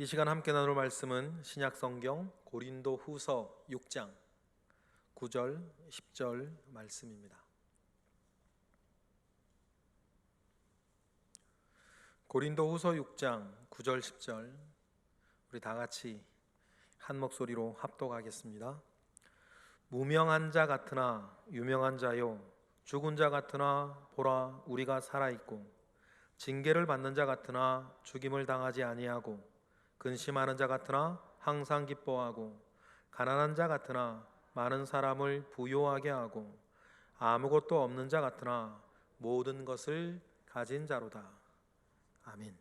이 시간 함께 나눌 말씀은 신약성경 고린도후서 6장 9절 10절 말씀입니다. 고린도후서 6장 9절 10절 우리 다 같이 한 목소리로 합독하겠습니다. 무명한 자 같으나 유명한 자요, 죽은 자 같으나 보라 우리가 살아있고, 징계를 받는 자 같으나 죽임을 당하지 아니하고, 근심하는 자 같으나 항상 기뻐하고, 가난한 자 같으나 많은 사람을 부요하게 하고, 아무것도 없는 자 같으나 모든 것을 가진 자로다. 아멘.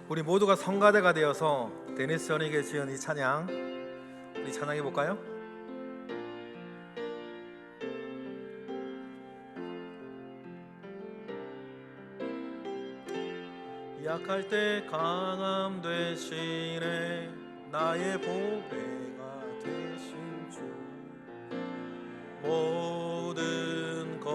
우리 모두가 성가대가 되어서 데니스 전에게 지은 이 찬양, 우리 찬양해 볼까요? 약할 때 강함 되시네, 나의 보배가 되신 주. 모든 것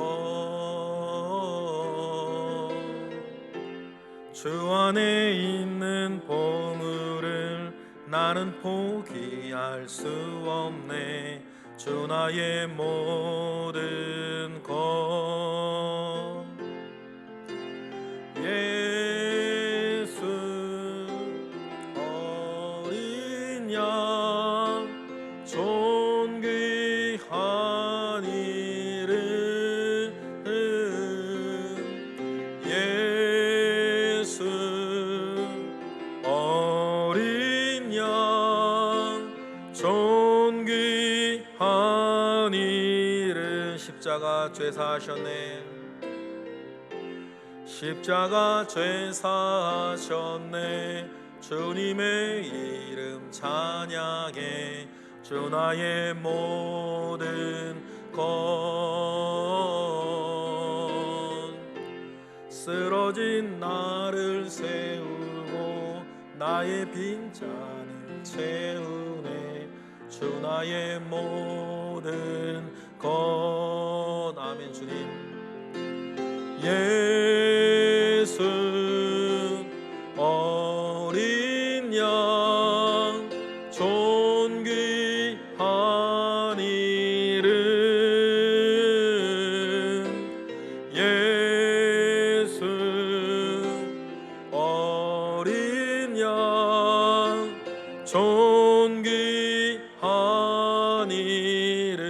주 안에 있는 보물을 나는 포기할 수 없네. 주 나의 모든 것. 어린 양 존귀한 이름, 예수 어린 양 존귀한 이름. 십자가 죄 사하셨네, 십자가 죄 사하셨네. 주님의 이름 찬양해. 주 나의 모든 것. 쓰러진 나를 세우고 나의 빈잔을 채우네. 주 나의 모든 것. 아멘. 주님 예수 어린 양 존귀한 이름, 예수 어린 양 존귀한 이름.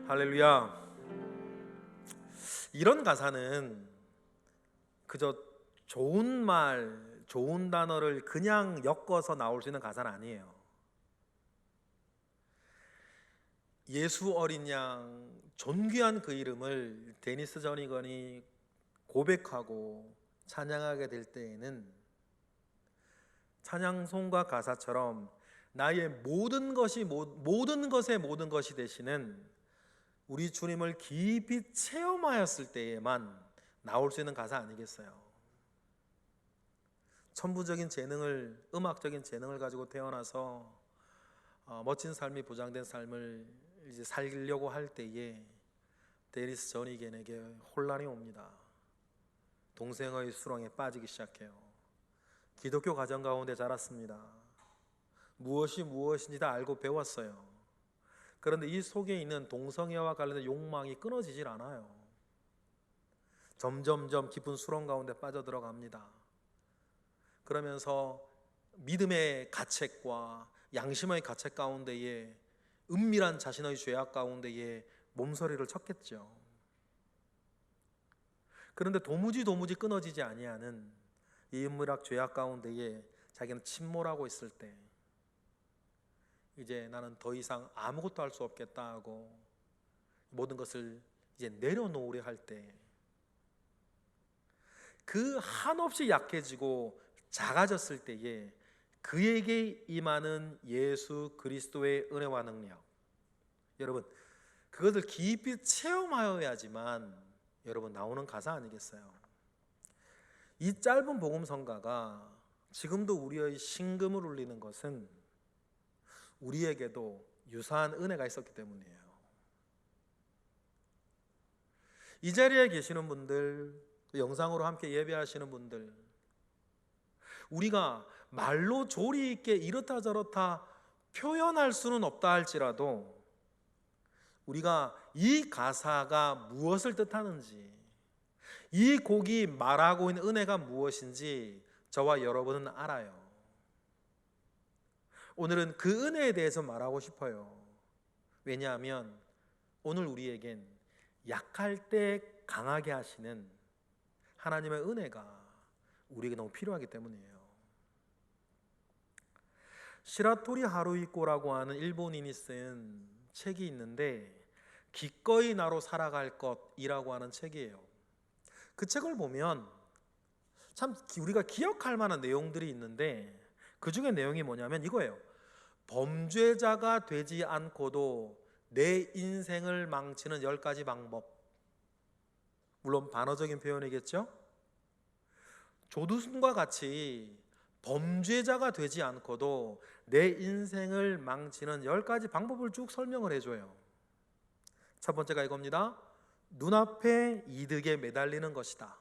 할렐루야. 이런 가사는 그저 좋은 말, 좋은 단어를 그냥 엮어서 나올 수 있는 가사는 아니에요. 예수 어린 양 존귀한 그 이름을 데니스 저니건이 고백하고 찬양하게 될 때에는 찬양송과 가사처럼 나의 모든 것이 모든 것의 모든 것이 되시는 우리 주님을 깊이 체험하였을 때에만 나올 수 있는 가사 아니겠어요? 천부적인 재능을, 음악적인 재능을 가지고 태어나서 멋진 삶이 보장된 삶을 이제 살려고 할 때에 데니스 저니겐에게 혼란이 옵니다. 동생의 수렁에 빠지기 시작해요. 기독교 가정 가운데 자랐습니다. 무엇이 무엇인지 다 알고 배웠어요. 그런데 이 속에 있는 동성애와 관련된 욕망이 끊어지질 않아요. 점점점 깊은 수렁 가운데 빠져들어갑니다. 그러면서 믿음의 가책과 양심의 가책 가운데에, 은밀한 자신의 죄악 가운데에 몸서리를 쳤겠죠. 그런데 도무지 끊어지지 아니하는 이 은밀한 죄악 가운데에 자기는 침몰하고 있을 때, 이제 나는 더 이상 아무것도 할 수 없겠다 하고 모든 것을 이제 내려놓으려 할 때, 그 한없이 약해지고 작아졌을 때에 그에게 임하는 예수 그리스도의 은혜와 능력, 여러분 그것을 깊이 체험하여야지만 여러분 나오는 가사 아니겠어요? 이 짧은 복음성가가 지금도 우리의 심금을 울리는 것은 우리에게도 유사한 은혜가 있었기 때문이에요. 이 자리에 계시는 분들, 영상으로 함께 예배하시는 분들, 우리가 말로 조리 있게 이렇다 저렇다 표현할 수는 없다 할지라도 우리가 이 가사가 무엇을 뜻하는지, 이 곡이 말하고 있는 은혜가 무엇인지 저와 여러분은 알아요. 오늘은 그 은혜에 대해서 말하고 싶어요. 왜냐하면 오늘 우리에겐 약할 때 강하게 하시는 하나님의 은혜가 우리에게 너무 필요하기 때문이에요. 시라토리 하루이코라고 하는 일본인이 쓴 책이 있는데 기꺼이 나로 살아갈 것이라고 하는 책이에요. 그 책을 보면 참 우리가 기억할 만한 내용들이 있는데 그 중에 내용이 뭐냐면 이거예요. 범죄자가 되지 않고도 내 인생을 망치는 10가지 방법. 물론 반어적인 표현이겠죠? 조두순과 같이 범죄자가 되지 않고도 내 인생을 망치는 10가지 방법을 쭉 설명을 해줘요. 첫 번째가 이겁니다. 눈앞의 이득에 매달리는 것이다.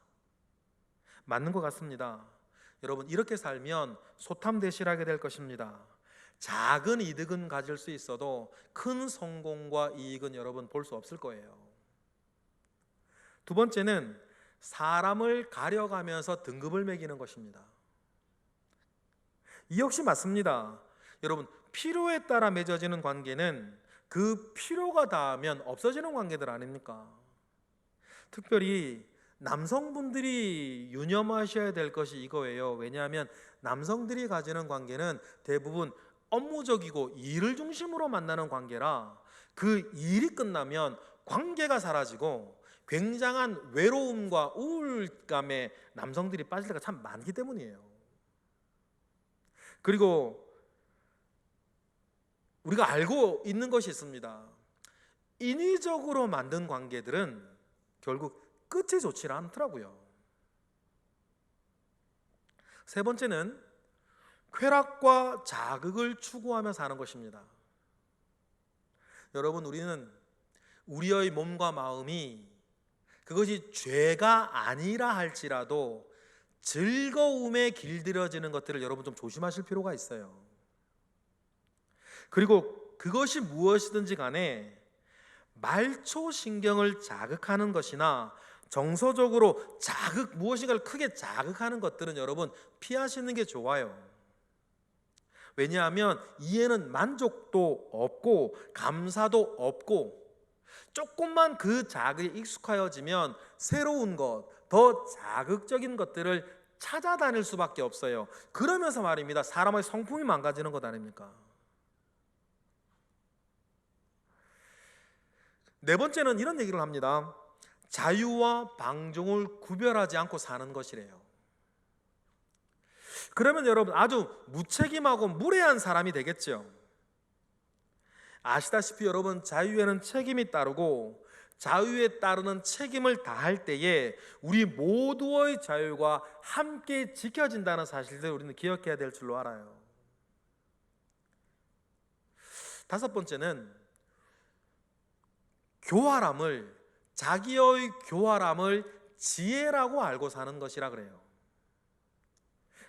맞는 것 같습니다. 여러분, 이렇게 살면 소탐대실하게 될 것입니다. 작은 이득은 가질 수 있어도 큰 성공과 이익은 여러분 볼 수 없을 거예요. 두 번째는 사람을 가려가면서 등급을 매기는 것입니다. 이 역시 맞습니다. 여러분, 필요에 따라 맺어지는 관계는 그 필요가 닿으면 없어지는 관계들 아닙니까? 특별히 남성분들이 유념하셔야 될 것이 이거예요. 왜냐하면 남성들이 가지는 관계는 대부분 업무적이고 일을 중심으로 만나는 관계라 그 일이 끝나면 관계가 사라지고 굉장한 외로움과 우울감에 남성들이 빠질 때가 참 많기 때문이에요. 그리고 우리가 알고 있는 것이 있습니다. 인위적으로 만든 관계들은 결국 끝이 좋지 않더라고요. 세 번째는 쾌락과 자극을 추구하며 사는 것입니다. 여러분, 우리는 우리의 몸과 마음이 그것이 죄가 아니라 할지라도 즐거움에 길들여지는 것들을 여러분 좀 조심하실 필요가 있어요. 그리고 그것이 무엇이든지 간에 말초신경을 자극하는 것이나 정서적으로 무엇인가를 크게 자극하는 것들은 여러분 피하시는 게 좋아요. 왜냐하면 이에는 만족도 없고 감사도 없고 조금만 그 자극에 익숙하여지면 새로운 것, 더 자극적인 것들을 찾아다닐 수밖에 없어요. 그러면서 말입니다. 사람의 성품이 망가지는 것 아닙니까? 네 번째는 이런 얘기를 합니다. 자유와 방종을 구별하지 않고 사는 것이래요. 그러면 여러분 아주 무책임하고 무례한 사람이 되겠죠. 아시다시피 여러분 자유에는 책임이 따르고 자유에 따르는 책임을 다할 때에 우리 모두의 자유가 함께 지켜진다는 사실을 우리는 기억해야 될 줄로 알아요. 다섯 번째는 자기의 교활함을 지혜라고 알고 사는 것이라 그래요.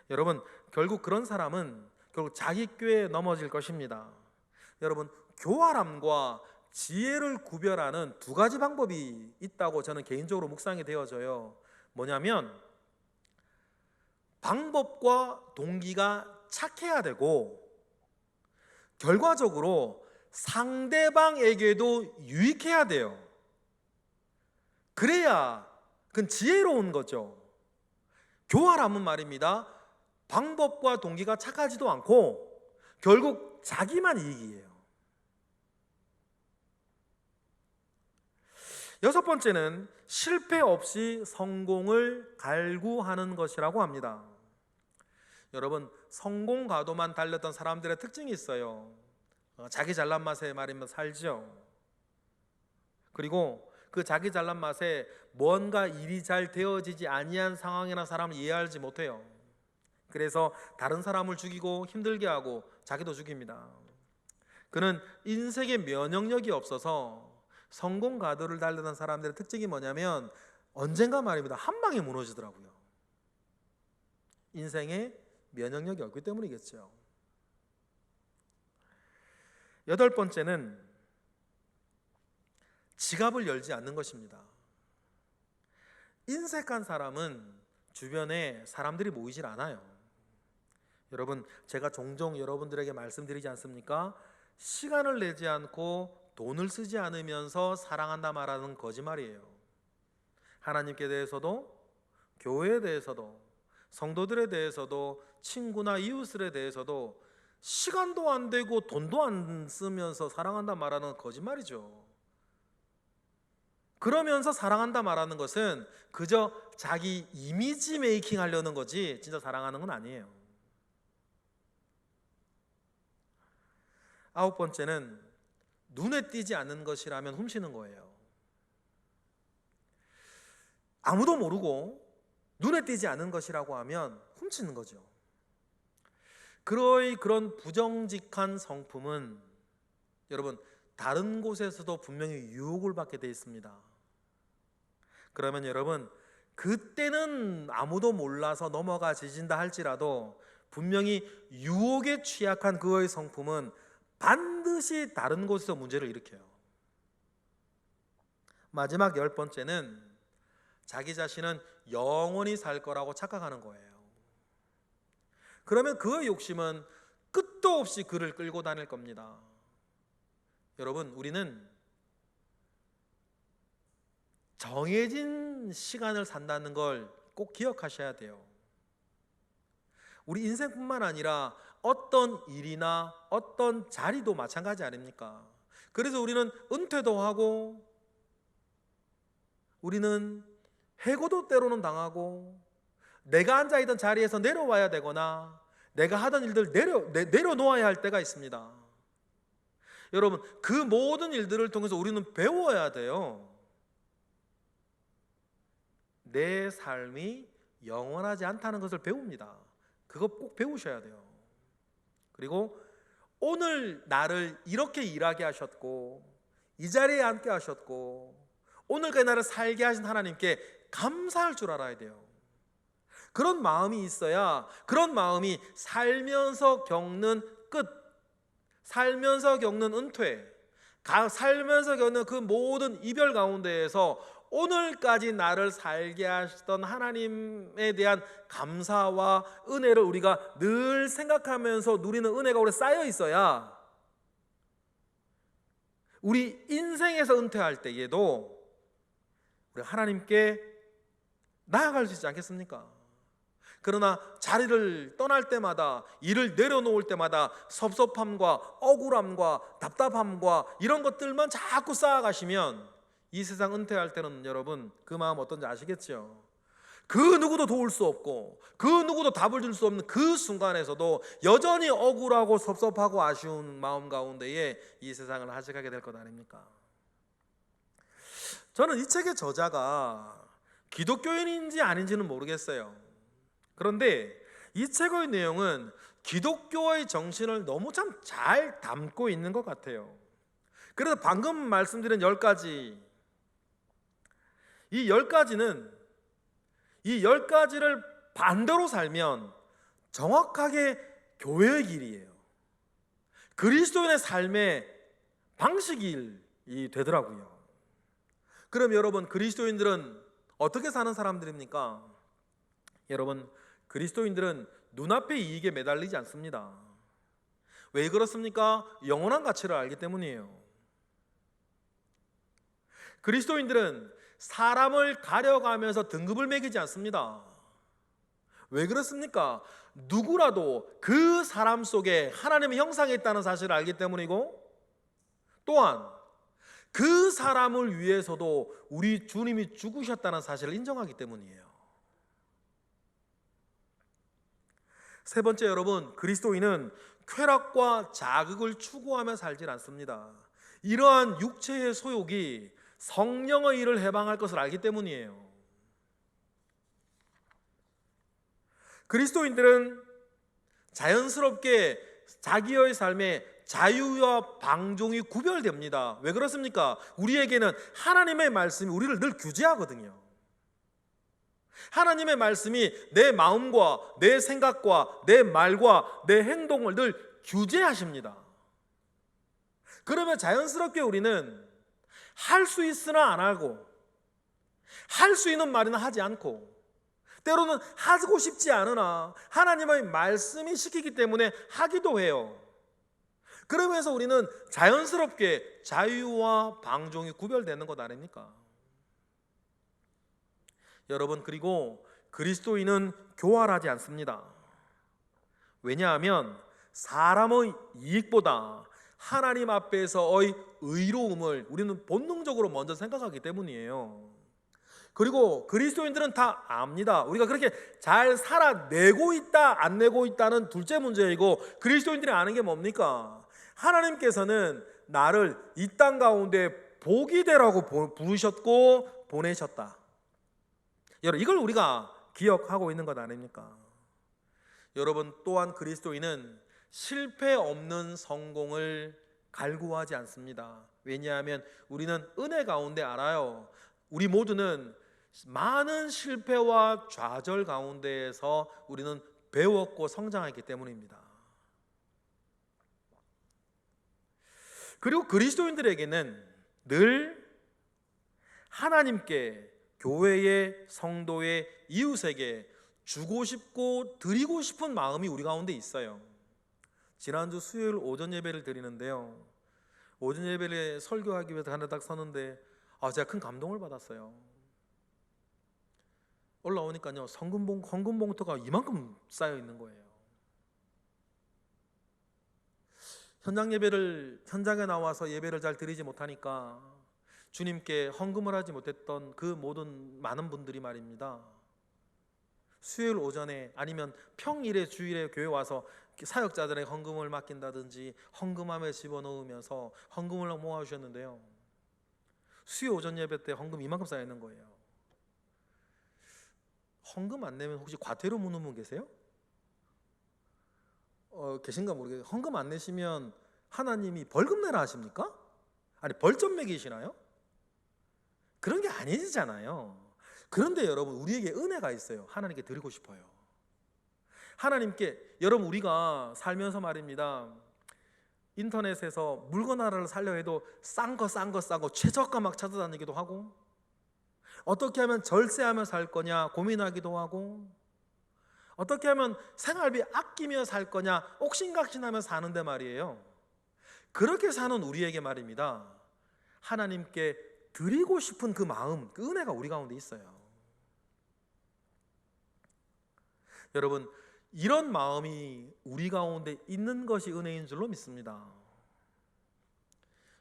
여러분 결국 그런 사람은 결국 자기 꾀에 넘어질 것입니다. 여러분 교활함과 지혜를 구별하는 두 가지 방법이 있다고 저는 개인적으로 묵상이 되어져요. 뭐냐면 방법과 동기가 착해야 되고 결과적으로 상대방에게도 유익해야 돼요. 그래야 그건 지혜로운 거죠. 교활함은 말입니다. 방법과 동기가 착하지도 않고 결국 자기만 이익이에요. 여섯 번째는 실패 없이 성공을 갈구하는 것이라고 합니다. 여러분 성공 가도만 달렸던 사람들의 특징이 있어요. 자기 잘난 맛에 말이면 살죠. 그리고 그 자기 잘난 맛에 뭔가 일이 잘 되어지지 아니한 상황이나 사람을 이해하지 못해요. 그래서 다른 사람을 죽이고 힘들게 하고 자기도 죽입니다. 그는 인생에 면역력이 없어서 성공 가도를 달리던 사람들의 특징이 뭐냐면 언젠가 말입니다. 한 방에 무너지더라고요. 인생에 면역력이 없기 때문이겠죠. 여덟 번째는 지갑을 열지 않는 것입니다. 인색한 사람은 주변에 사람들이 모이질 않아요. 여러분, 제가 종종 여러분들에게 말씀드리지 않습니까? 시간을 내지 않고 돈을 쓰지 않으면서 사랑한다 말하는 거짓말이에요. 하나님께 대해서도, 교회에 대해서도, 성도들에 대해서도, 친구나 이웃들에 대해서도 시간도 안 되고 돈도 안 쓰면서 사랑한다 말하는 거짓말이죠. 그러면서 사랑한다 말하는 것은 그저 자기 이미지 메이킹 하려는 거지 진짜 사랑하는 건 아니에요. 아홉 번째는 눈에 띄지 않는 것이라면 훔치는 거예요. 아무도 모르고 눈에 띄지 않은 것이라고 하면 훔치는 거죠. 그런 부정직한 성품은 여러분 다른 곳에서도 분명히 유혹을 받게 되어 있습니다. 그러면 여러분 그때는 아무도 몰라서 넘어가 지진다 할지라도 분명히 유혹에 취약한 그의 성품은 반드시 다른 곳에서 문제를 일으켜요. 마지막 열 번째는 자기 자신은 영원히 살 거라고 착각하는 거예요. 그러면 그의 욕심은 끝도 없이 그를 끌고 다닐 겁니다. 여러분, 우리는 정해진 시간을 산다는 걸 꼭 기억하셔야 돼요. 우리 인생뿐만 아니라 어떤 일이나 어떤 자리도 마찬가지 아닙니까? 그래서 우리는 은퇴도 하고 우리는 해고도 때로는 당하고 내가 앉아있던 자리에서 내려와야 되거나 내가 하던 일들 내려놓아야 할 때가 있습니다. 여러분, 그 모든 일들을 통해서 우리는 배워야 돼요. 내 삶이 영원하지 않다는 것을 배웁니다. 그거 꼭 배우셔야 돼요. 그리고 오늘 나를 이렇게 일하게 하셨고 이 자리에 앉게 하셨고 오늘까지 나를 살게 하신 하나님께 감사할 줄 알아야 돼요. 그런 마음이 있어야, 그런 마음이 살면서 겪는 끝, 살면서 겪는 은퇴, 살면서 겪는 그 모든 이별 가운데에서 오늘까지 나를 살게 하시던 하나님에 대한 감사와 은혜를 우리가 늘 생각하면서 누리는 은혜가 오래 쌓여 있어야 우리 인생에서 은퇴할 때에도 우리 하나님께 나아갈 수 있지 않겠습니까? 그러나 자리를 떠날 때마다, 일을 내려놓을 때마다 섭섭함과 억울함과 답답함과 이런 것들만 자꾸 쌓아가시면 이 세상 은퇴할 때는 여러분 그 마음 어떤지 아시겠죠? 그 누구도 도울 수 없고 그 누구도 답을 줄 수 없는 그 순간에서도 여전히 억울하고 섭섭하고 아쉬운 마음 가운데에 이 세상을 하직하게 될 것 아닙니까? 저는 이 책의 저자가 기독교인인지 아닌지는 모르겠어요. 그런데 이 책의 내용은 기독교의 정신을 너무 참 잘 담고 있는 것 같아요. 그래서 방금 말씀드린 10가지, 이 10가지는 이 10가지를 반대로 살면 정확하게 교회의 길이에요. 그리스도인의 삶의 방식이 되더라고요. 그럼 여러분, 그리스도인들은 어떻게 사는 사람들입니까? 여러분, 그리스도인들은 눈앞의 이익에 매달리지 않습니다. 왜 그렇습니까? 영원한 가치를 알기 때문이에요. 그리스도인들은 사람을 가려가면서 등급을 매기지 않습니다. 왜 그렇습니까? 누구라도 그 사람 속에 하나님의 형상이 있다는 사실을 알기 때문이고, 또한 그 사람을 위해서도 우리 주님이 죽으셨다는 사실을 인정하기 때문이에요. 세 번째, 여러분, 그리스도인은 쾌락과 자극을 추구하며 살질 않습니다. 이러한 육체의 소욕이 성령의 일을 해방할 것을 알기 때문이에요. 그리스도인들은 자연스럽게 자기의 삶에 자유와 방종이 구별됩니다. 왜 그렇습니까? 우리에게는 하나님의 말씀이 우리를 늘 규제하거든요. 하나님의 말씀이 내 마음과 내 생각과 내 말과 내 행동을 늘 규제하십니다. 그러면 자연스럽게 우리는 할 수 있으나 안 하고, 할 수 있는 말이나 하지 않고, 때로는 하고 싶지 않으나 하나님의 말씀이 시키기 때문에 하기도 해요. 그러면서 우리는 자연스럽게 자유와 방종이 구별되는 것 아닙니까? 여러분, 그리고 그리스도인은 교활하지 않습니다. 왜냐하면 사람의 이익보다 하나님 앞에서의 의로움을 우리는 본능적으로 먼저 생각하기 때문이에요. 그리고 그리스도인들은 다 압니다. 우리가 그렇게 잘 살아내고 있다 안 내고 있다는 둘째 문제이고, 그리스도인들이 아는 게 뭡니까? 하나님께서는 나를 이 땅 가운데 복이 되라고 부르셨고 보내셨다. 여러분, 이걸 우리가 기억하고 있는 것 아닙니까? 여러분, 또한 그리스도인은 실패 없는 성공을 갈구하지 않습니다. 왜냐하면 우리는 은혜 가운데 알아요. 우리 모두는 많은 실패와 좌절 가운데에서 우리는 배웠고 성장했기 때문입니다. 그리고 그리스도인들에게는 늘 하나님께, 교회의 성도의 이웃에게 주고 싶고 드리고 싶은 마음이 우리 가운데 있어요. 지난주 수요일 오전 예배를 드리는데요, 오전 예배를 설교하기 위해서 하나 딱 서는데 제가 큰 감동을 받았어요. 올라오니까요, 헌금 봉투가 이만큼 쌓여 있는 거예요. 현장에 나와서 예배를 잘 드리지 못하니까 주님께 헌금을 하지 못했던 그 모든 많은 분들이 말입니다, 수요일 오전에 아니면 평일에 주일에 교회 와서 사역자들의 헌금을 맡긴다든지 헌금함에 집어넣으면서 헌금을 모아주셨는데요, 수요 오전 예배 때 헌금 이만큼 쌓여 있는 거예요. 헌금 안 내면 혹시 과태료 묻는 분 계세요? 계신가 모르겠어요. 헌금 안 내시면 하나님이 벌금 내라 하십니까? 아니, 벌점 매기시나요? 그런 게 아니잖아요. 그런데 여러분, 우리에게 은혜가 있어요. 하나님께 드리고 싶어요. 하나님께, 여러분, 우리가 살면서 말입니다, 인터넷에서 물건 하나를 살려 해도 싼 거 최저가 막 찾아다니기도 하고, 어떻게 하면 절세하며 살 거냐 고민하기도 하고, 어떻게 하면 생활비 아끼며 살 거냐 옥신각신하며 사는데 말이에요, 그렇게 사는 우리에게 말입니다, 하나님께 드리고 싶은 그 마음, 그 은혜가 우리 가운데 있어요. 여러분, 이런 마음이 우리 가운데 있는 것이 은혜인 줄로 믿습니다.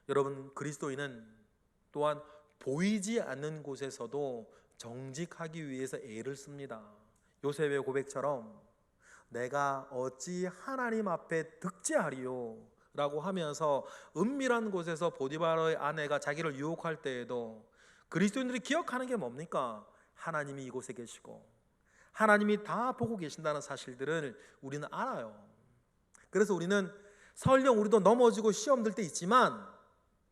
여러분, 그리스도인은 또한 보이지 않는 곳에서도 정직하기 위해서 애를 씁니다. 요셉의 고백처럼 내가 어찌 하나님 앞에 득제하리요 라고 하면서 은밀한 곳에서 보디바르의 아내가 자기를 유혹할 때에도 그리스도인들이 기억하는 게 뭡니까? 하나님이 이곳에 계시고 하나님이 다 보고 계신다는 사실들을 우리는 알아요. 그래서 우리는 설령 우리도 넘어지고 시험 들 때 있지만,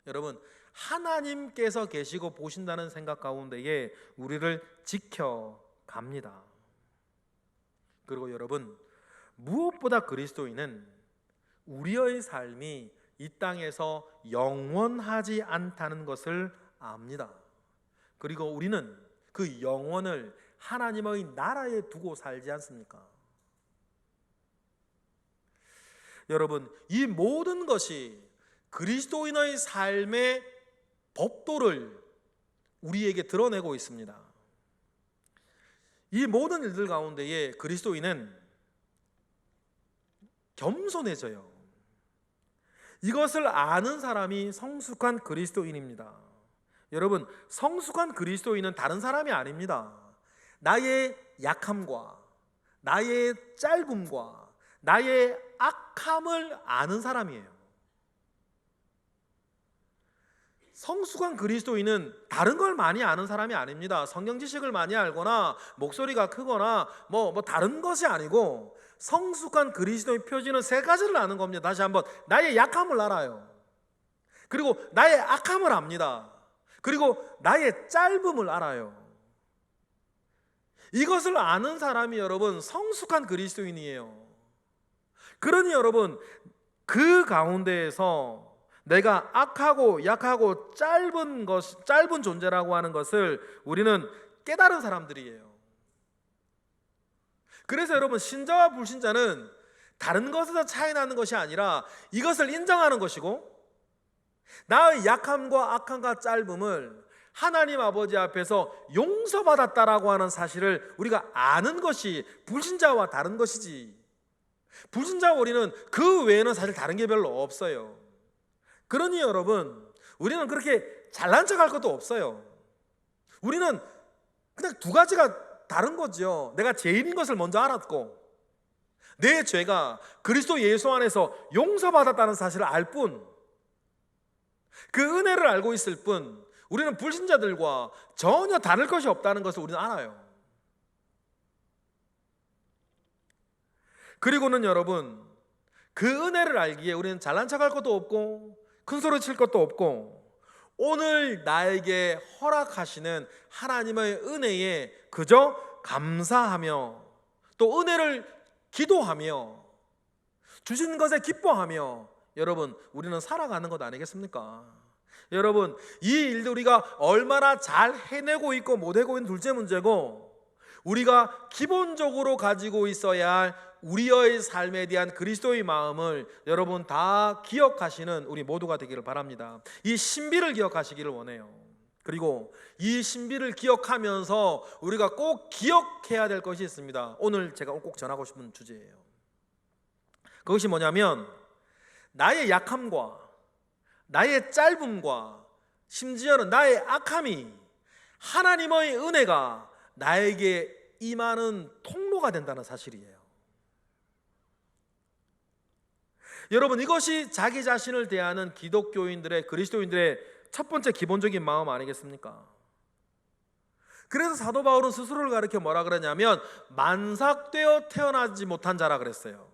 여러분, 하나님께서 계시고 보신다는 생각 가운데에 우리를 지켜갑니다. 그리고 여러분, 무엇보다 그리스도인은 우리의 삶이 이 땅에서 영원하지 않다는 것을 압니다. 그리고 우리는 그 영원을 하나님의 나라에 두고 살지 않습니까? 여러분, 이 모든 것이 그리스도인의 삶의 법도를 우리에게 드러내고 있습니다. 이 모든 일들 가운데에 그리스도인은 겸손해져요. 이것을 아는 사람이 성숙한 그리스도인입니다. 여러분, 성숙한 그리스도인은 다른 사람이 아닙니다. 나의 약함과 나의 짧음과 나의 악함을 아는 사람이에요. 성숙한 그리스도인은 다른 걸 많이 아는 사람이 아닙니다. 성경 지식을 많이 알거나 목소리가 크거나 뭐 다른 것이 아니고, 성숙한 그리스도의 표지는 세 가지를 아는 겁니다. 다시 한번, 나의 약함을 알아요. 그리고 나의 악함을 압니다. 그리고 나의 짧음을 알아요. 이것을 아는 사람이 여러분 성숙한 그리스도인이에요. 그러니 여러분 그 가운데에서 내가 악하고 약하고 짧은 존재라고 하는 것을 우리는 깨달은 사람들이에요. 그래서 여러분 신자와 불신자는 다른 것에서 차이 나는 것이 아니라 이것을 인정하는 것이고, 나의 약함과 악함과 짧음을 하나님 아버지 앞에서 용서받았다라고 하는 사실을 우리가 아는 것이 불신자와 다른 것이지, 불신자와 우리는 그 외에는 사실 다른 게 별로 없어요. 그러니 여러분 우리는 그렇게 잘난 척할 것도 없어요. 우리는 그냥 두 가지가 다른 거죠. 내가 죄인인 것을 먼저 알았고, 내 죄가 그리스도 예수 안에서 용서받았다는 사실을 알 뿐, 그 은혜를 알고 있을 뿐, 우리는 불신자들과 전혀 다를 것이 없다는 것을 우리는 알아요. 그리고는 여러분 그 은혜를 알기에 우리는 잘난 척할 것도 없고 큰 소리 칠 것도 없고, 오늘 나에게 허락하시는 하나님의 은혜에 그저 감사하며 또 은혜를 기도하며 주신 것에 기뻐하며 여러분 우리는 살아가는 것 아니겠습니까? 여러분 이 일도 우리가 얼마나 잘 해내고 있고 못하고 있는 둘째 문제고, 우리가 기본적으로 가지고 있어야 할 우리의 삶에 대한 그리스도의 마음을 여러분 다 기억하시는 우리 모두가 되기를 바랍니다. 이 신비를 기억하시기를 원해요. 그리고 이 신비를 기억하면서 우리가 꼭 기억해야 될 것이 있습니다. 오늘 제가 꼭 전하고 싶은 주제예요. 그것이 뭐냐면 나의 약함과 나의 짧음과 심지어는 나의 악함이 하나님의 은혜가 나에게 임하는 통로가 된다는 사실이에요. 여러분 이것이 자기 자신을 대하는 기독교인들의, 그리스도인들의 첫 번째 기본적인 마음 아니겠습니까? 그래서 사도 바울은 스스로를 가리켜 뭐라 그러냐면 만삭되어 태어나지 못한 자라 그랬어요.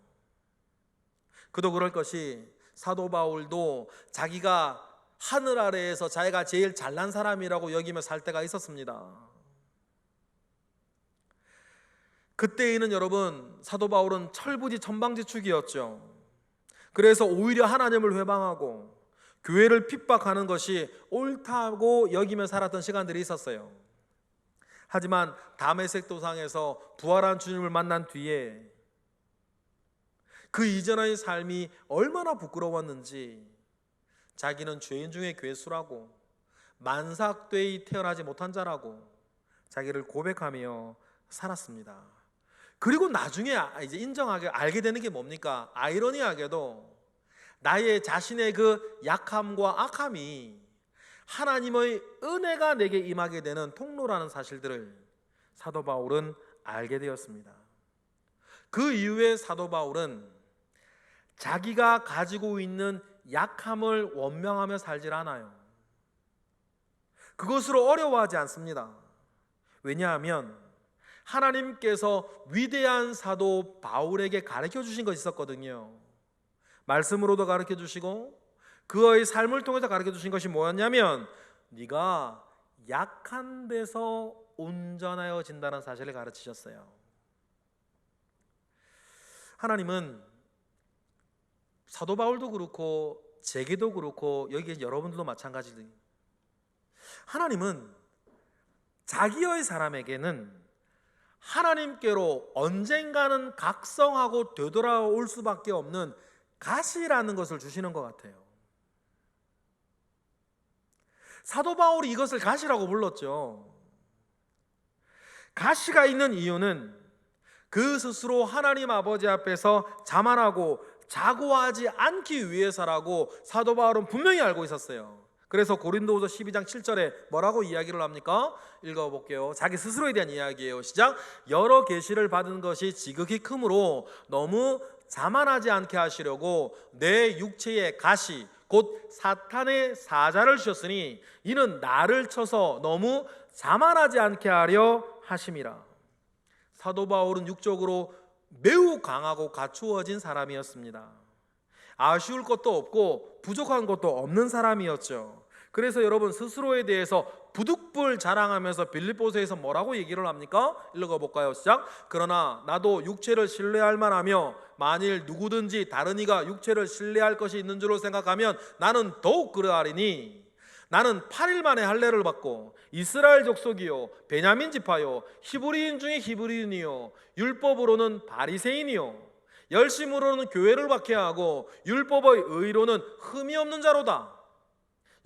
그도 그럴 것이 사도 바울도 자기가 하늘 아래에서 자기가 제일 잘난 사람이라고 여기며 살 때가 있었습니다. 그때에는 여러분 사도 바울은 철부지 천방지축이었죠. 그래서 오히려 하나님을 회방하고 교회를 핍박하는 것이 옳다고 여기며 살았던 시간들이 있었어요. 하지만 다메섹 도상에서 부활한 주님을 만난 뒤에 그 이전의 삶이 얼마나 부끄러웠는지 자기는 죄인 중에 괴수라고, 만삭되이 태어나지 못한 자라고 자기를 고백하며 살았습니다. 그리고 나중에 이제 인정하게 알게 되는 게 뭡니까? 아이러니하게도 나의 자신의 그 약함과 악함이 하나님의 은혜가 내게 임하게 되는 통로라는 사실들을 사도 바울은 알게 되었습니다. 그 이후에 사도 바울은 자기가 가지고 있는 약함을 원명하며 살질 않아요. 그것으로 어려워하지 않습니다. 왜냐하면 하나님께서 위대한 사도 바울에게 가르쳐 주신 것이 있었거든요. 말씀으로도 가르쳐 주시고 그의 삶을 통해서 가르쳐 주신 것이 뭐였냐면 네가 약한 데서 온전하여 진다는 사실을 가르치셨어요. 하나님은 사도 바울도 그렇고 제게도 그렇고 여기 여러분들도 마찬가지로 하나님은 자기의 사람에게는 하나님께로 언젠가는 각성하고 되돌아올 수밖에 없는 가시라는 것을 주시는 것 같아요. 사도 바울이 이것을 가시라고 불렀죠. 가시가 있는 이유는 그 스스로 하나님 아버지 앞에서 자만하고 자고하지 않기 위해서라고 사도 바울은 분명히 알고 있었어요. 그래서 고린도후서 12장 7절에 뭐라고 이야기를 합니까? 읽어볼게요. 자기 스스로에 대한 이야기예요. 시작. 여러 계시를 받은 것이 지극히 크므로 너무 자만하지 않게 하시려고 내 육체의 가시 곧 사탄의 사자를 주셨으니 이는 나를 쳐서 너무 자만하지 않게 하려 하심이라. 사도 바울은 육적으로 매우 강하고 갖추어진 사람이었습니다. 아쉬울 것도 없고 부족한 것도 없는 사람이었죠. 그래서 여러분 스스로에 대해서 부득불 자랑하면서 빌립보서에서 뭐라고 얘기를 합니까? 읽어볼까요? 시작. 그러나 나도 육체를 신뢰할 만하며 만일 누구든지 다른 이가 육체를 신뢰할 것이 있는 줄로 생각하면 나는 더욱 그러하리니 나는 8일 만에 할례를 받고 이스라엘 족속이요 베냐민 지파요 히브리인 중에 히브리인이요 율법으로는 바리새인이요 열심으로는 교회를 박해하고 율법의 의로는 흠이 없는 자로다.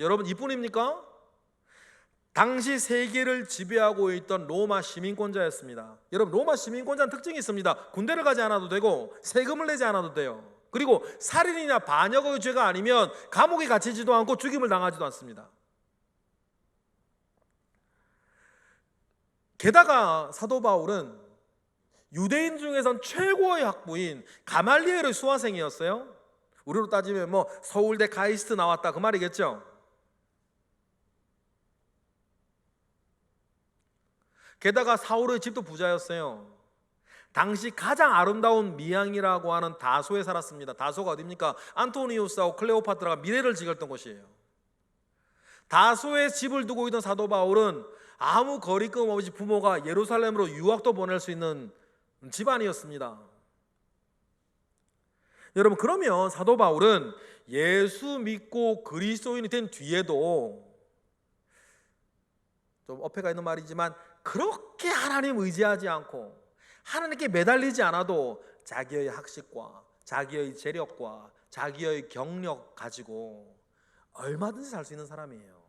여러분 이뿐입니까? 당시 세계를 지배하고 있던 로마 시민권자였습니다. 여러분 로마 시민권자는 특징이 있습니다. 군대를 가지 않아도 되고 세금을 내지 않아도 돼요. 그리고 살인이나 반역의 죄가 아니면 감옥에 갇히지도 않고 죽임을 당하지도 않습니다. 게다가 사도 바울은 유대인 중에선 최고의 학부인 가말리엘의 수화생이었어요. 우리로 따지면 뭐 서울대 카이스트 나왔다 그 말이겠죠. 게다가 사울의 집도 부자였어요. 당시 가장 아름다운 미항이라고 하는 다소에 살았습니다. 다소가 어디입니까? 안토니우스하고 클레오파트라가 미래를 지켰던 곳이에요. 다소에 집을 두고 있던 사도 바울은 아무 거리낌 없이 부모가 예루살렘으로 유학도 보낼 수 있는 집안이었습니다. 여러분 그러면 사도 바울은 예수 믿고 그리스도인이 된 뒤에도 좀 어폐가 있는 말이지만 그렇게 하나님 의지하지 않고 하나님께 매달리지 않아도 자기의 학식과 자기의 재력과 자기의 경력 가지고 얼마든지 살 수 있는 사람이에요.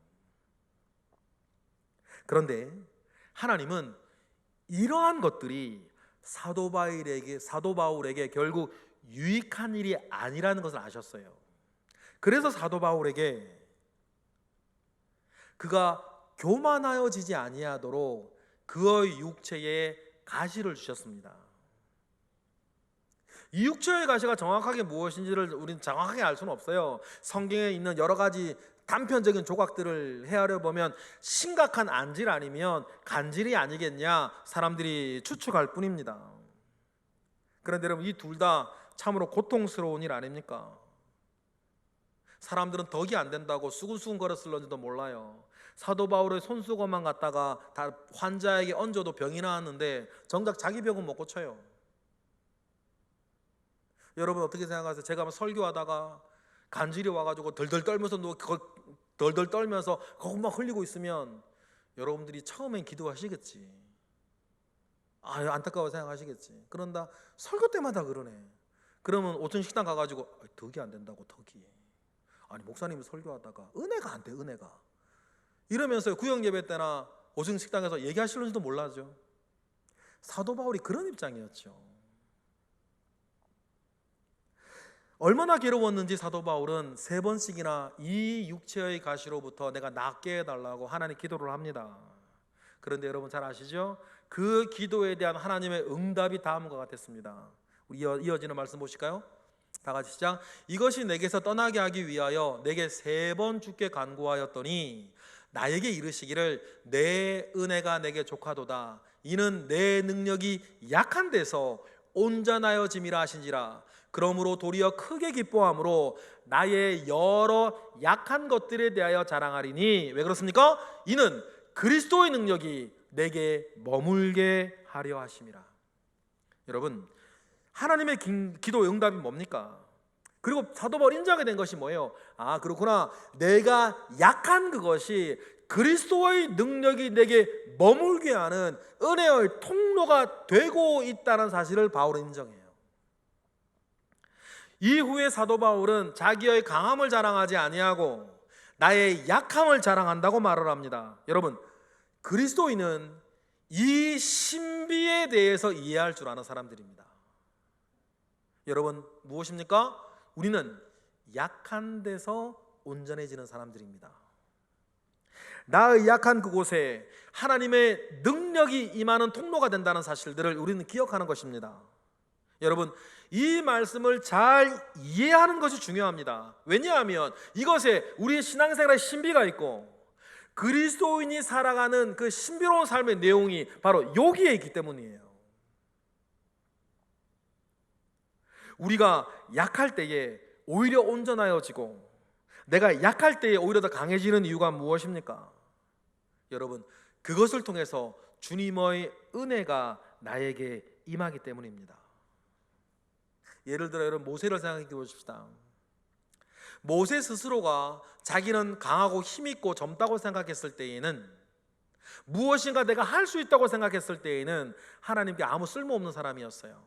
그런데 하나님은 이러한 것들이 사도 바울에게 결국 유익한 일이 아니라는 것을 아셨어요. 그래서 사도 바울에게 그가 교만하여지지 아니하도록 그의 육체에 가시를 주셨습니다. 이 육체의 가시가 정확하게 무엇인지를 우리는 정확하게 알 수는 없어요. 성경에 있는 여러 가지 단편적인 조각들을 헤아려 보면 심각한 안질 아니면 간질이 아니겠냐 사람들이 추측할 뿐입니다. 그런데 여러분 이 둘 다 참으로 고통스러운 일 아닙니까? 사람들은 덕이 안 된다고 수근수근 거렸을런지도 몰라요. 사도 바울의 손수건만 갖다가 다 환자에게 얹어도 병이 나았는데 정작 자기 병은 못 고쳐요. 여러분 어떻게 생각하세요? 제가 설교하다가 간질이 와가지고 덜덜 떨면서 거기 막 흘리고 있으면 여러분들이 처음엔 기도하시겠지. 안타까워 생각하시겠지. 그런다 설교 때마다 그러네. 그러면 오천 식당 가가지고 덕이 안 된다고 덕이. 아니 목사님이 설교하다가 은혜가 안 돼 은혜가. 이러면서 구역 예배 때나 오천 식당에서 얘기하실는지도 몰라죠. 사도 바울이 그런 입장이었죠. 얼마나 괴로웠는지 사도 바울은 3번씩이나 이 육체의 가시로부터 내가 낫게 해달라고 하나님 기도를 합니다. 그런데 여러분 잘 아시죠? 그 기도에 대한 하나님의 응답이 다음과 같았습니다. 우리 이어지는 말씀 보실까요? 다 같이 시작. 이것이 내게서 떠나게 하기 위하여 내게 3번 주께 간구하였더니 나에게 이르시기를 내 은혜가 내게 족하도다. 이는 내 능력이 약한 데서 온전하여짐이라 하신지라. 그러므로 도리어 크게 기뻐함으로 나의 여러 약한 것들에 대하여 자랑하리니 왜 그렇습니까? 이는 그리스도의 능력이 내게 머물게 하려 하심이라. 여러분 하나님의 기도의 응답이 뭡니까? 그리고 사도 바울이 인정하게 된 것이 뭐예요? 그렇구나. 내가 약한 그것이 그리스도의 능력이 내게 머물게 하는 은혜의 통로가 되고 있다는 사실을 바울은 인정해요. 이후에 사도 바울은 자기의 강함을 자랑하지 아니하고 나의 약함을 자랑한다고 말을 합니다. 여러분 그리스도인은 이 신비에 대해서 이해할 줄 아는 사람들입니다. 여러분 무엇입니까? 우리는 약한 데서 온전해지는 사람들입니다. 나의 약한 그곳에 하나님의 능력이 임하는 통로가 된다는 사실들을 우리는 기억하는 것입니다. 여러분 이 말씀을 잘 이해하는 것이 중요합니다. 왜냐하면 이것에 우리의 신앙생활에 신비가 있고 그리스도인이 살아가는 그 신비로운 삶의 내용이 바로 여기에 있기 때문이에요. 우리가 약할 때에 오히려 온전하여지고 내가 약할 때에 오히려 더 강해지는 이유가 무엇입니까? 여러분, 그것을 통해서 주님의 은혜가 나에게 임하기 때문입니다. 예를 들어 여러분, 모세를 생각해 보십시다. 모세 스스로가 자기는 강하고 힘있고 젊다고 생각했을 때에는, 무엇인가 내가 할 수 있다고 생각했을 때에는 하나님께 아무 쓸모없는 사람이었어요.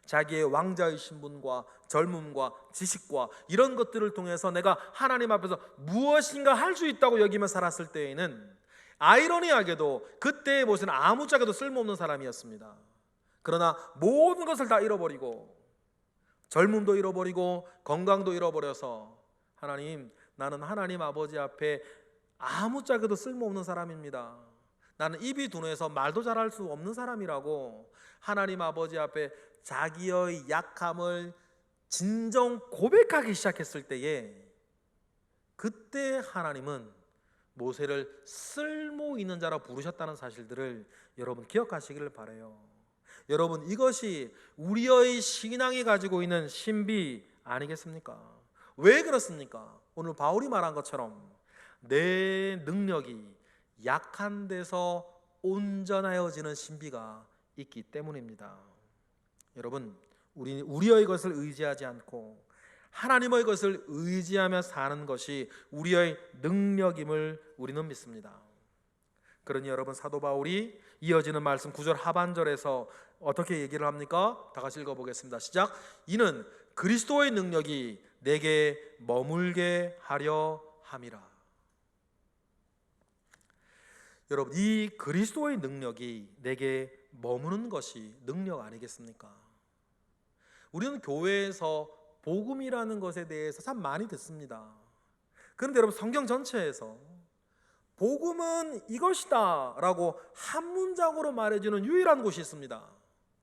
자기의 왕자의 신분과 젊음과 지식과 이런 것들을 통해서 내가 하나님 앞에서 무엇인가 할 수 있다고 여기며 살았을 때에는, 아이러니하게도 그때의 모세는 아무짝에도 쓸모없는 사람이었습니다. 그러나 모든 것을 다 잃어버리고, 젊음도 잃어버리고 건강도 잃어버려서, 하나님, 나는 하나님 아버지 앞에 아무짝에도 쓸모없는 사람입니다. 나는 입이 둔해서 말도 잘할 수 없는 사람이라고 하나님 아버지 앞에 자기의 약함을 진정 고백하기 시작했을 때에, 그때 하나님은 모세를 쓸모 있는 자라 부르셨다는 사실들을 여러분 기억하시기를 바라요. 여러분, 이것이 우리의 신앙이 가지고 있는 신비 아니겠습니까? 왜 그렇습니까? 오늘 바울이 말한 것처럼 내 능력이 약한 데서 온전하여지는 신비가 있기 때문입니다. 여러분, 우리의 것을 의지하지 않고 하나님의 것을 의지하며 사는 것이 우리의 능력임을 우리는 믿습니다. 그러니 여러분, 사도 바울이 이어지는 말씀 9절 하반절에서 어떻게 얘기를 합니까? 다 같이 읽어보겠습니다. 시작. 이는 그리스도의 능력이 내게 머물게 하려 함이라. 여러분, 이 그리스도의 능력이 내게 머무는 것이 능력 아니겠습니까? 우리는 교회에서 복음이라는 것에 대해서 참 많이 듣습니다. 그런데 여러분, 성경 전체에서 복음은 이것이다 라고 한 문장으로 말해주는 유일한 곳이 있습니다.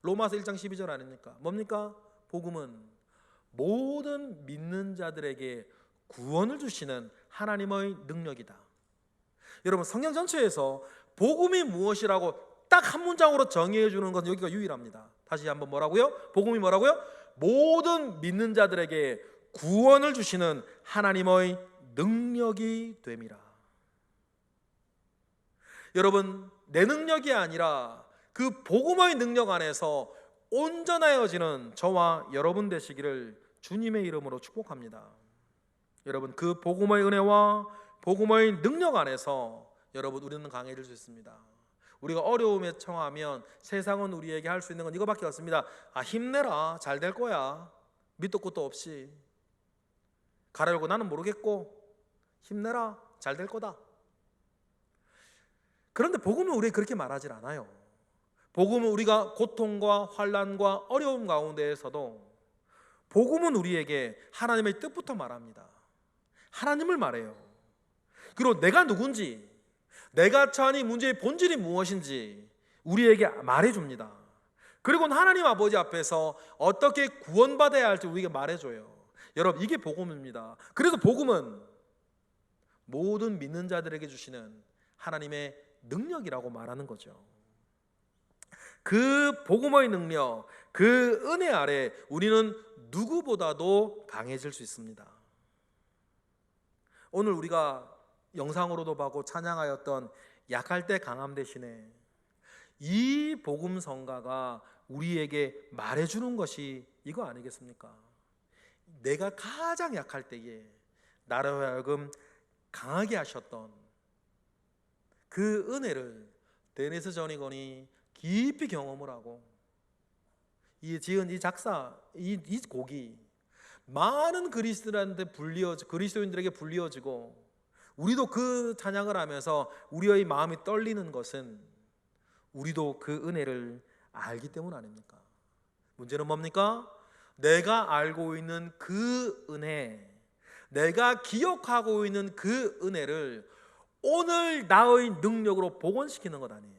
로마서 1장 12절 아닙니까? 뭡니까? 복음은 모든 믿는 자들에게 구원을 주시는 하나님의 능력이다. 여러분, 성경 전체에서 복음이 무엇이라고 딱 한 문장으로 정의해 주는 건 여기가 유일합니다. 다시 한번 뭐라고요? 복음이 뭐라고요? 모든 믿는 자들에게 구원을 주시는 하나님의 능력이 됨이라. 여러분, 내 능력이 아니라 그 복음의 능력 안에서 온전하여지는 저와 여러분 되시기를 주님의 이름으로 축복합니다. 여러분, 그 복음의 은혜와 복음의 능력 안에서 여러분, 우리는 강해질 수 있습니다. 우리가 어려움에 처하면 세상은 우리에게 할 수 있는 건 이거밖에 없습니다. 힘내라, 잘 될 거야. 밑도 끝도 없이 가려고 나는 모르겠고 힘내라, 잘 될 거다. 그런데 복음은 우리에게 그렇게 말하지 않아요. 복음은 우리가 고통과 환난과 어려움 가운데에서도 복음은 우리에게 하나님의 뜻부터 말합니다. 하나님을 말해요. 그리고 내가 누군지, 내가 처한 이 문제의 본질이 무엇인지 우리에게 말해줍니다. 그리고 하나님 아버지 앞에서 어떻게 구원받아야 할지 우리에게 말해줘요. 여러분, 이게 복음입니다. 그래서 복음은 모든 믿는 자들에게 주시는 하나님의 능력이라고 말하는 거죠. 그 복음의 능력, 그 은혜 아래 우리는 누구보다도 강해질 수 있습니다. 오늘 우리가 영상으로도 보고 찬양하였던 약할 때 강함 대신에 이 복음 성가가 우리에게 말해주는 것이 이거 아니겠습니까? 내가 가장 약할 때에 나로 하여금 강하게 하셨던 그 은혜를 데니스 저니건이 깊이 경험을 하고, 이 지은 이 작사, 이 곡이 많은 그리스도인들에게 불리어지고 우리도 그 찬양을 하면서 우리의 마음이 떨리는 것은 우리도 그 은혜를 알기 때문 아닙니까? 문제는 뭡니까? 내가 알고 있는 그 은혜, 내가 기억하고 있는 그 은혜를 오늘 나의 능력으로 복원시키는 것 아니에요.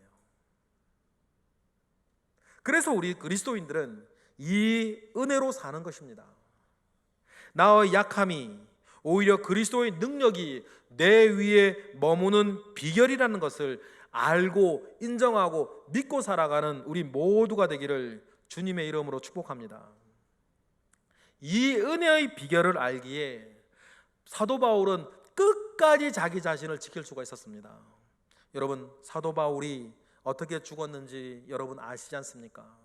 그래서 우리 그리스도인들은 이 은혜로 사는 것입니다. 나의 약함이 오히려 그리스도의 능력이 내 위에 머무는 비결이라는 것을 알고 인정하고 믿고 살아가는 우리 모두가 되기를 주님의 이름으로 축복합니다. 이 은혜의 비결을 알기에 사도 바울은 끝까지 자기 자신을 지킬 수가 있었습니다. 여러분, 사도 바울이 어떻게 죽었는지 여러분 아시지 않습니까?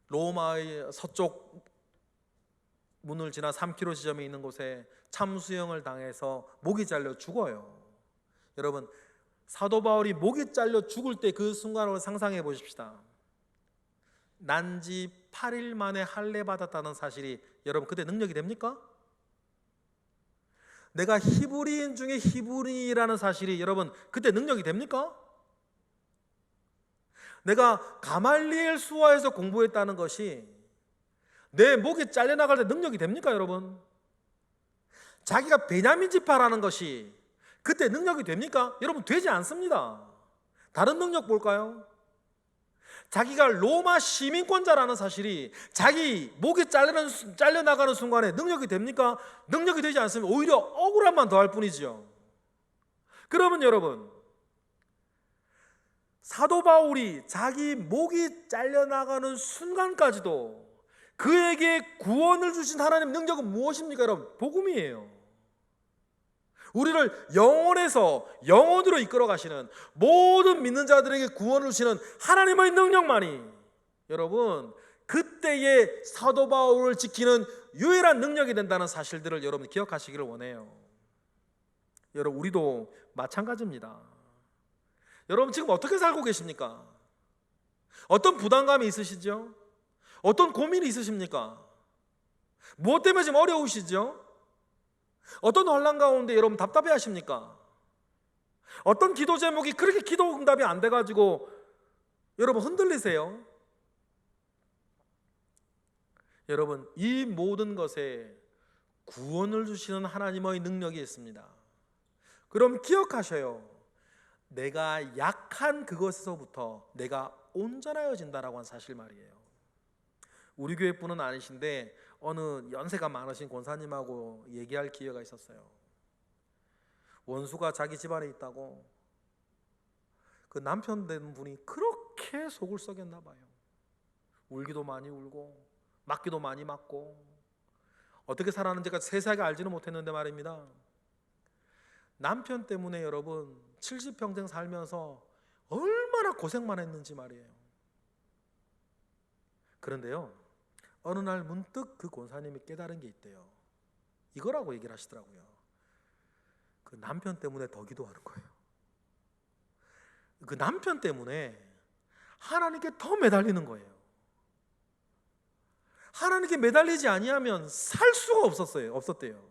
로마의 서쪽 문을 지나 3km 지점에 있는 곳에 참수형을 당해서 목이 잘려 죽어요. 여러분, 사도 바울이 목이 잘려 죽을 때 그 순간을 상상해 보십시다. 난지 8일 만에 할례 받았다는 사실이 여러분 그때 능력이 됩니까? 내가 히브리인 중에 히브리라는 사실이 여러분 그때 능력이 됩니까? 내가 가말리엘 수하에서 공부했다는 것이 내 목이 잘려나갈 때 능력이 됩니까 여러분? 자기가 베냐민 지파라는 것이 그때 능력이 됩니까? 여러분 되지 않습니다. 다른 능력 볼까요? 자기가 로마 시민권자라는 사실이 자기 목이 잘려나가는 순간에 능력이 됩니까? 능력이 되지 않습니다. 오히려 억울함만 더할 뿐이지요. 그러면 여러분, 사도 바울이 자기 목이 잘려나가는 순간까지도 그에게 구원을 주신 하나님의 능력은 무엇입니까? 여러분, 복음이에요. 우리를 영원에서 영원으로 이끌어 가시는 모든 믿는 자들에게 구원을 주시는 하나님의 능력만이 여러분 그때의 사도 바울을 지키는 유일한 능력이 된다는 사실들을 여러분 기억하시기를 원해요. 여러분, 우리도 마찬가지입니다. 여러분 지금 어떻게 살고 계십니까? 어떤 부담감이 있으시죠? 어떤 고민이 있으십니까? 무엇 때문에 지금 어려우시죠? 어떤 혼란 가운데 여러분 답답해 하십니까? 어떤 기도 제목이 그렇게 기도 응답이 안 돼가지고 여러분 흔들리세요? 여러분, 이 모든 것에 구원을 주시는 하나님의 능력이 있습니다. 그럼 기억하셔요. 내가 약한 그것에서부터 내가 온전하여진다라고 한 사실 말이에요. 우리 교회 분은 아니신데 어느 연세가 많으신 권사님하고 얘기할 기회가 있었어요. 원수가 자기 집안에 있다고 그 남편 된 분이 그렇게 속을 썩였나 봐요. 울기도 많이 울고 맞기도 많이 맞고 어떻게 살았는지가 세세하게 알지는 못했는데 말입니다. 남편 때문에 여러분 70평생 살면서 얼마나 고생만 했는지 말이에요. 그런데요, 어느 날 문득 그 권사님이 깨달은 게 있대요. 이거라고 얘기를 하시더라고요. 그 남편 때문에 더 기도하는 거예요. 그 남편 때문에 하나님께 더 매달리는 거예요. 하나님께 매달리지 아니하면 살 수가 없었대요.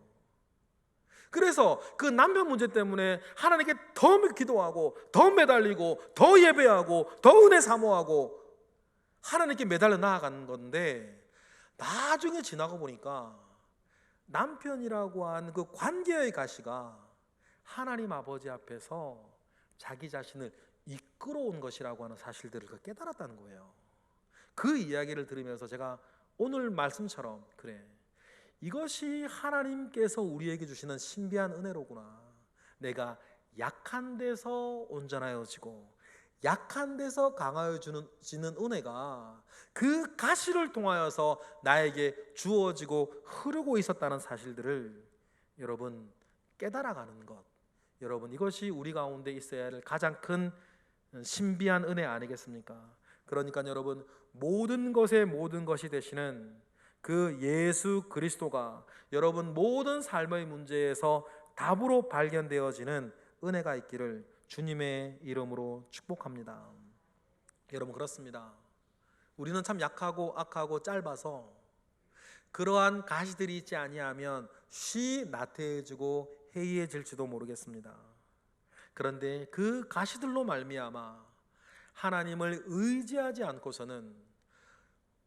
그래서 그 남편 문제 때문에 하나님께 더 기도하고 더 매달리고 더 예배하고 더 은혜 사모하고 하나님께 매달려 나아가는 건데, 나중에 지나고 보니까 남편이라고 하는 그 관계의 가시가 하나님 아버지 앞에서 자기 자신을 이끌어온 것이라고 하는 사실들을 깨달았다는 거예요. 그 이야기를 들으면서 제가 오늘 말씀처럼, 그래, 이것이 하나님께서 우리에게 주시는 신비한 은혜로구나. 내가 약한 데서 온전하여지고 약한 데서 강하여지는 은혜가 그 가시를 통하여서 나에게 주어지고 흐르고 있었다는 사실들을 여러분 깨달아가는 것, 여러분 이것이 우리 가운데 있어야 할 가장 큰 신비한 은혜 아니겠습니까? 그러니까 여러분, 모든 것의 모든 것이 되시는 그 예수 그리스도가 여러분 모든 삶의 문제에서 답으로 발견되어지는 은혜가 있기를 주님의 이름으로 축복합니다. 여러분, 그렇습니다. 우리는 참 약하고 악하고 짧아서 그러한 가시들이 있지 아니하면 쉬 나태해지고 해이해질지도 모르겠습니다. 그런데 그 가시들로 말미암아 하나님을 의지하지 않고서는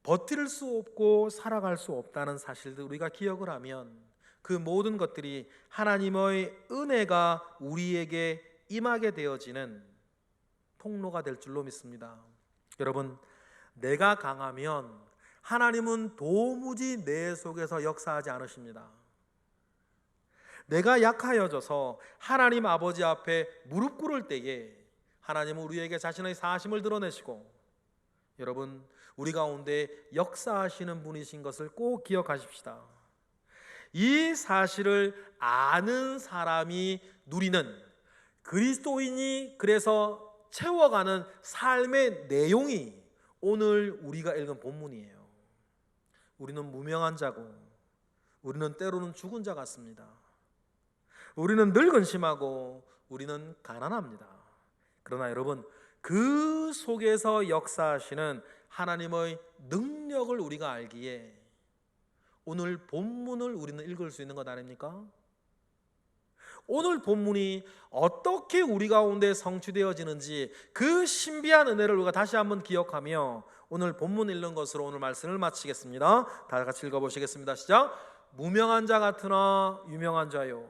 버틸 수 없고 살아갈 수 없다는 사실들 우리가 기억을 하면 그 모든 것들이 하나님의 은혜가 우리에게 임하게 되어지는 통로가 될 줄로 믿습니다. 여러분, 내가 강하면 하나님은 도무지 내 속에서 역사하지 않으십니다. 내가 약하여져서 하나님 아버지 앞에 무릎 꿇을 때에 하나님은 우리에게 자신의 사심을 드러내시고, 여러분, 우리 가운데 역사하시는 분이신 것을 꼭 기억하십시다. 이 사실을 아는 사람이 누리는, 그리스도인이 그래서 채워가는 삶의 내용이 오늘 우리가 읽은 본문이에요. 우리는 무명한 자고, 우리는 때로는 죽은 자 같습니다. 우리는 늘 근심하고, 우리는 가난합니다. 그러나 여러분, 그 속에서 역사하시는 하나님의 능력을 우리가 알기에 오늘 본문을 우리는 읽을 수 있는 것 아닙니까? 오늘 본문이 어떻게 우리 가운데 성취되어지는지 그 신비한 은혜를 우리가 다시 한번 기억하며 오늘 본문 읽는 것으로 오늘 말씀을 마치겠습니다. 다 같이 읽어보시겠습니다. 시작. 무명한 자 같으나 유명한 자요,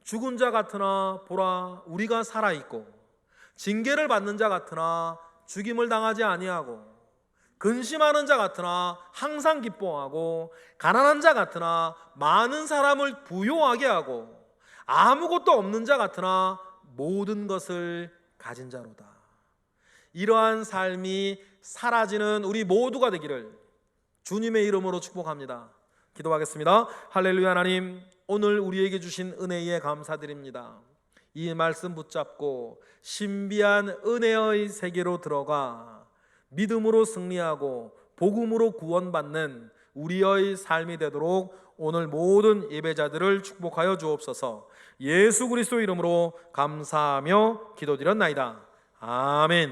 죽은 자 같으나 보라 우리가 살아있고, 징계를 받는 자 같으나 죽임을 당하지 아니하고, 근심하는 자 같으나 항상 기뻐하고, 가난한 자 같으나 많은 사람을 부요하게 하고, 아무것도 없는 자 같으나 모든 것을 가진 자로다. 이러한 삶이 사라지는 우리 모두가 되기를 주님의 이름으로 축복합니다. 기도하겠습니다. 할렐루야. 하나님, 오늘 우리에게 주신 은혜에 감사드립니다. 이 말씀 붙잡고 신비한 은혜의 세계로 들어가 믿음으로 승리하고 복음으로 구원받는 우리의 삶이 되도록 오늘 모든 예배자들을 축복하여 주옵소서. 예수 그리스도 이름으로 감사하며 기도드렸나이다. 아멘.